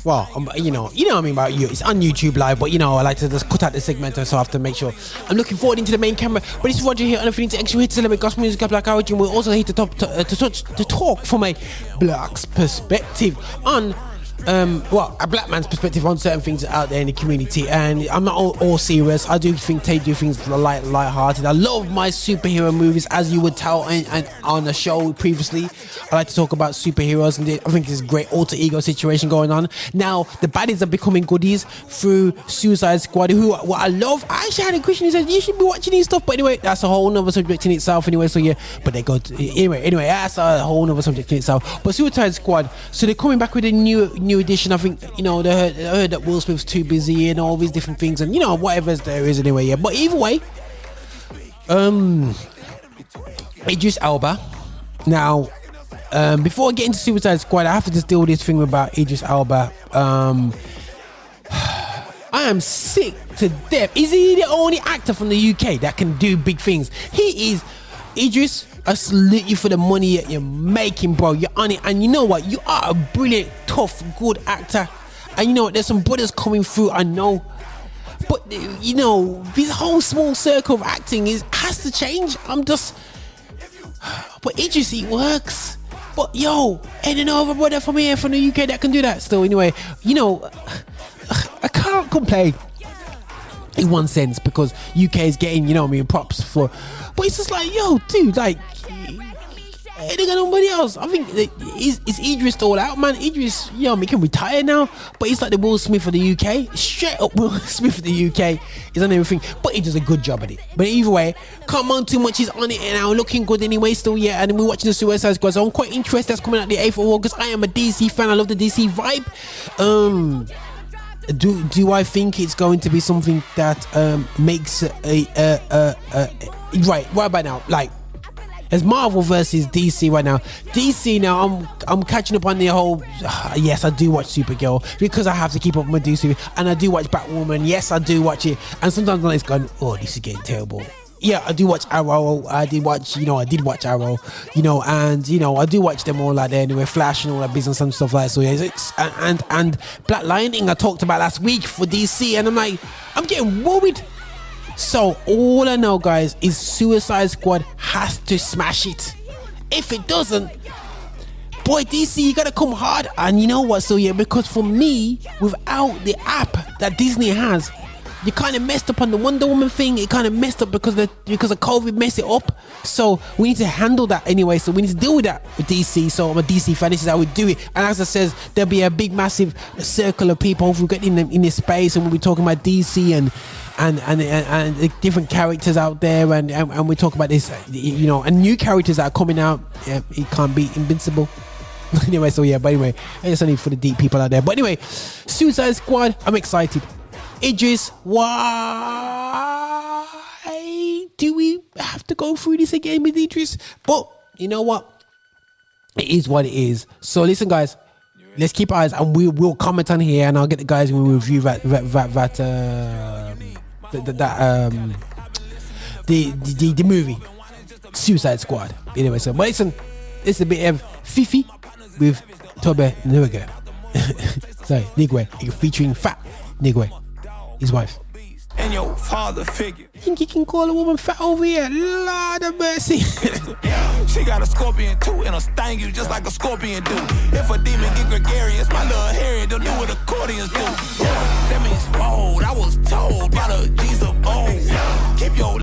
well, you know what I mean about you. It's on YouTube Live, but you know, I like to just cut out the segment, so I have to make sure I'm looking forward into the main camera. But it's Roger here, and if you need to extra hit to celebrate gospel music of Black origin, we're also here to talk from a black's perspective on a black man's perspective on certain things out there in the community. And I'm not all serious. I do think they do things light-hearted. I love my superhero movies, as you would tell and on the show previously. I like to talk about superheroes, and I think there's a great alter ego situation going on. Now the baddies are becoming goodies through Suicide Squad, who what I love. I actually had a Christian who said you should be watching these stuff, but anyway, that's a whole nother subject in itself anyway. So yeah, but they go to, anyway that's a whole nother subject in itself. But Suicide Squad, so they're coming back with a new edition. I think, you know, I heard that Will Smith's too busy and all these different things, and you know, whatever there is anyway. Yeah, but either way, Idris Elba. Now, before I get into Suicide Squad, I have to just deal with this thing about Idris Elba. I am sick to death. Is he the only actor from the UK that can do big things? He is. Idris, I salute you for the money that you're making, bro. You're on it, and you know what? You are a brilliant, tough, good actor. And you know what? There's some brothers coming through, I know. But you know, this whole small circle of acting has to change. But Idris, he works. But yo, ain't another brother from here, from the UK, that can do that still. Anyway, you know, I can't complain in one sense, because UK is getting, you know what I mean, props for. But it's just like, yo, dude, like, ain't they got nobody else? I think is Idris all out, man. Idris, you know what I mean, can retire now, but he's like the Will Smith of the UK. Straight up Will Smith of the UK. He's on everything, but he does a good job at it. But either way, can't moan too much. He's on it now, looking good anyway still, yeah. And we're watching the Suicide Squad, so I'm quite interested. That's coming out the 8th of August. I am a DC fan. I love the DC vibe. Do I think it's going to be something that makes right about now, like, there's Marvel versus DC right now. DC now, I'm catching up on the whole. Yes, I do watch Supergirl because I have to keep up with my DC, and I do watch Batwoman. Yes, I do watch it, and sometimes when it's going, oh, this is getting terrible. Yeah, I do watch Arrow. I did watch Arrow. You know, and you know, I do watch them all like that anyway, Flash and all that business and stuff like that. So yeah, it's and Black Lightning I talked about last week for DC, and I'm getting worried. So all I know, guys, is Suicide Squad has to smash it. If it doesn't, boy, DC, you gotta come hard. And you know what? So yeah, because for me, without the app that Disney has, you kind of messed up on the Wonder Woman thing. It kind of messed up because of COVID messed it up. So we need to handle that anyway. So we need to deal with that with DC. So I'm a DC fan. This is how we do it. And as I says, there'll be a big, massive circle of people who get in this space, and we'll be talking about DC and the different characters out there, and we talk about this, you know, and new characters that are coming out. Yeah, it can't be Invincible. Anyway, so yeah. But anyway, it's only for the deep people out there. But anyway, Suicide Squad. I'm excited. Idris, why do we have to go through this again with Idris? But you know what? It is what it is. So listen, guys, let's keep our eyes, and we will comment on here, and I'll get the guys when we review the movie Suicide Squad. Anyway, so but listen, it's a bit of Fifi with Tobe Nugget. Sorry, Nigwe, featuring Fat Nigwe, his wife. And your father figure. Think you can call a woman fat over here? Lord of mercy. She got a scorpion too, and a sting you just like a scorpion do. If a demon get gregarious, my little hair